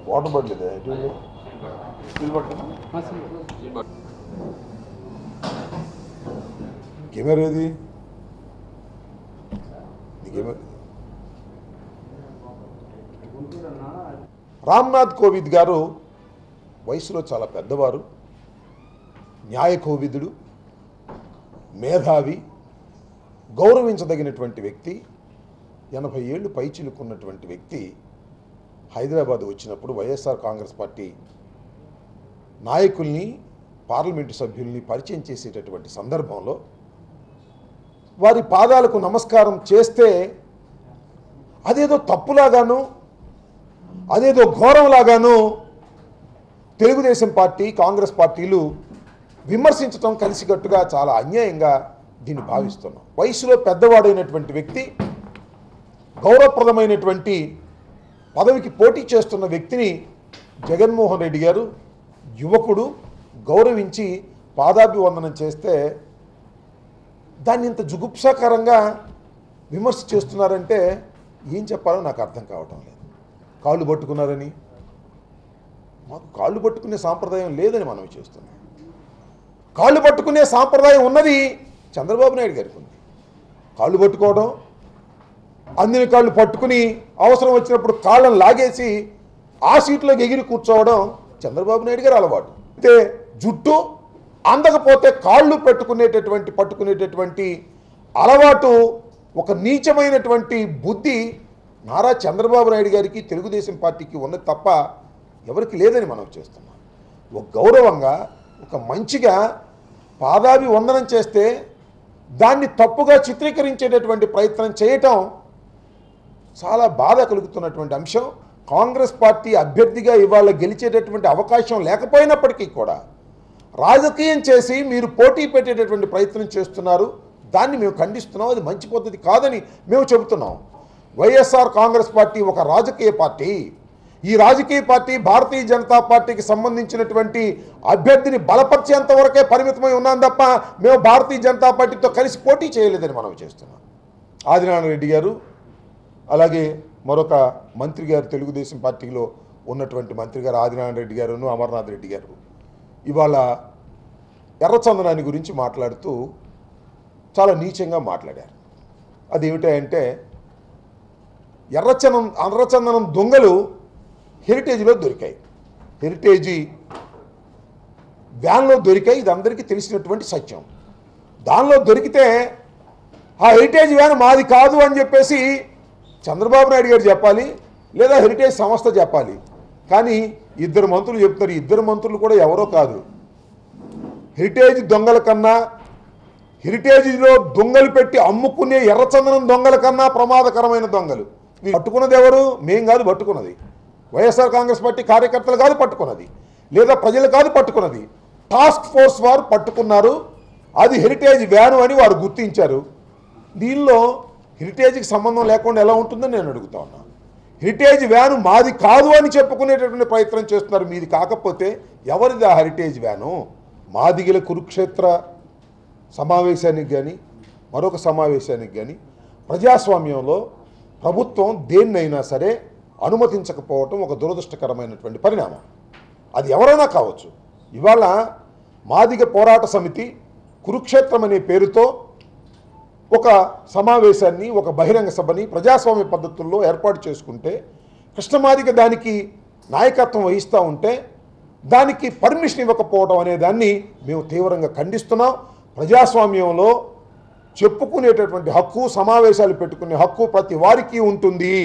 Water పడలేదా camera ఏది రామ్నాథ్ కోవింద్ గారు వయసులో చాలా పెద్దవారు, న్యాయ కోవిదుడు, మేధావి, గౌరవించదగినటువంటి వ్యక్తి, 80 ఏళ్ళు పైచిలుకున్నటువంటి వ్యక్తి హైదరాబాద్ వచ్చినప్పుడు వైఎస్ఆర్ కాంగ్రెస్ పార్టీ నాయకుల్ని, పార్లమెంటు సభ్యుల్ని పరిచయం చేసేటటువంటి సందర్భంలో వారి పాదాలకు నమస్కారం చేస్తే అదేదో తప్పులాగాను, అదేదో ఘోరంలాగాను తెలుగుదేశం పార్టీ, కాంగ్రెస్ పార్టీలు విమర్శించడం కలిసికట్టుగా చాలా అన్యాయంగా దీన్ని భావిస్తున్నాం. వయసులో పెద్దవాడైనటువంటి వ్యక్తి, గౌరవప్రదమైనటువంటి పదవికి పోటీ చేస్తున్న వ్యక్తిని జగన్మోహన్ రెడ్డి గారు యువకుడు గౌరవించి పాదాభివందనం చేస్తే దాన్ని ఇంత జుగుప్సాకరంగా విమర్శ చేస్తున్నారంటే ఏం చెప్పాలో నాకు అర్థం కావటం లేదు. కాళ్ళు పట్టుకున్నారని, మాకు కాళ్ళు పట్టుకునే సాంప్రదాయం లేదని మనం చేస్తున్నాం. కాళ్ళు పట్టుకునే సాంప్రదాయం ఉన్నది చంద్రబాబు నాయుడు గారికి ఉంది. కాళ్ళు పట్టుకోవడం, అందిన కాళ్ళు పట్టుకుని అవసరం వచ్చినప్పుడు కాళ్ళను లాగేసి ఆ సీట్లోకి ఎగిరి కూర్చోవడం చంద్రబాబు నాయుడు గారు అలవాటు. అయితే జుట్టు అందకపోతే కాళ్ళు పట్టుకునేటటువంటి అలవాటు, ఒక నీచమైనటువంటి బుద్ధి నారా చంద్రబాబు నాయుడు గారికి, తెలుగుదేశం పార్టీకి ఉన్నది తప్ప ఎవరికి లేదని మనం చేస్తున్నాం. ఒక గౌరవంగా, ఒక మంచిగా పాదాభివందనం చేస్తే దాన్ని తప్పుగా చిత్రీకరించేటటువంటి ప్రయత్నం చేయటం చాలా బాధ కలుగుతున్నటువంటి అంశం. కాంగ్రెస్ పార్టీ అభ్యర్థిగా ఇవాళ గెలిచేటటువంటి అవకాశం లేకపోయినప్పటికీ కూడా రాజకీయం చేసి మీరు పోటీ పెట్టేటటువంటి ప్రయత్నం చేస్తున్నారు. దాన్ని మేము ఖండిస్తున్నాం. అది మంచి పద్ధతి కాదని మేము చెబుతున్నాం. వైఎస్ఆర్ కాంగ్రెస్ పార్టీ ఒక రాజకీయ పార్టీ. ఈ రాజకీయ పార్టీ భారతీయ జనతా పార్టీకి సంబంధించినటువంటి అభ్యర్థిని బలపరిచేంత వరకే పరిమితమై ఉన్నాం తప్ప మేము భారతీయ జనతా పార్టీతో కలిసి పోటీ చేయలేదని మనం చేస్తున్నాం. ఆదినారాయణ రెడ్డి గారు, అలాగే మరొక మంత్రి గారు, తెలుగుదేశం పార్టీలో ఉన్నటువంటి మంత్రి గారు ఆదినారాయణ రెడ్డి గారును అమర్నాథ్ రెడ్డి గారు ఇవాళ ఎర్రచందనాన్ని గురించి మాట్లాడుతూ చాలా నీచంగా మాట్లాడారు. అదేమిటంటే ఎర్రచందనం దొంగలు హెరిటేజ్లో దొరికాయి, హెరిటేజీ వ్యాన్లో దొరికాయి. ఇది అందరికీ తెలిసినటువంటి సత్యం. దానిలో దొరికితే ఆ హెరిటేజ్ వ్యాన్ మాది కాదు అని చెప్పేసి చంద్రబాబు నాయుడు గారు చెప్పాలి, లేదా హెరిటేజ్ సంస్థ చెప్పాలి. కానీ ఇద్దరు మంత్రులు చెప్తారు. ఇద్దరు మంత్రులు కూడా ఎవరో కాదు. హెరిటేజ్ దొంగల కన్నా, హెరిటేజ్లో దొంగలు పెట్టి అమ్ముకునే ఎర్రచందనం దొంగల కన్నా ప్రమాదకరమైన దొంగలు. పట్టుకున్నది ఎవరు? మేం కాదు పట్టుకున్నది, వైఎస్ఆర్ కాంగ్రెస్ పార్టీ కార్యకర్తలు కాదు పట్టుకున్నది, లేదా ప్రజలు కాదు పట్టుకున్నది, టాస్క్ ఫోర్స్ వారు పట్టుకున్నారు. అది హెరిటేజ్ వ్యాను అని వారు గుర్తించారు. దీనిలో హెరిటేజ్కి సంబంధం లేకుండా ఎలా ఉంటుందని నేను అడుగుతా ఉన్నా. హెరిటేజ్ వ్యాను మాది కాదు అని చెప్పుకునేటటువంటి ప్రయత్నం చేస్తున్నారు. మీది కాకపోతే ఎవరిది ఆ హెరిటేజ్ వ్యాను? మాదిగల కురుక్షేత్ర సమావేశానికి కానీ, మరొక సమావేశానికి కానీ ప్రజాస్వామ్యంలో ప్రభుత్వం దేన్నైనా సరే అనుమతించకపోవటం ఒక దురదృష్టకరమైనటువంటి పరిణామం. అది ఎవరైనా కావచ్చు. ఇవాళ మాదిగ పోరాట సమితి కురుక్షేత్రం అనే పేరుతో ఒక సమావేశాన్ని, ఒక బహిరంగ సభని ప్రజాస్వామ్య పద్ధతుల్లో ఏర్పాటు చేసుకుంటే, కృష్ణమాదిగ దానికి నాయకత్వం వహిస్తూ ఉంటే దానికి పర్మిషన్ ఇవ్వకపోవడం అనే దాన్ని మేము తీవ్రంగా ఖండిస్తున్నాం. ప్రజాస్వామ్యంలో చెప్పుకునేటటువంటి హక్కు, సమావేశాలు పెట్టుకునే హక్కు ప్రతి వారికి ఉంటుంది.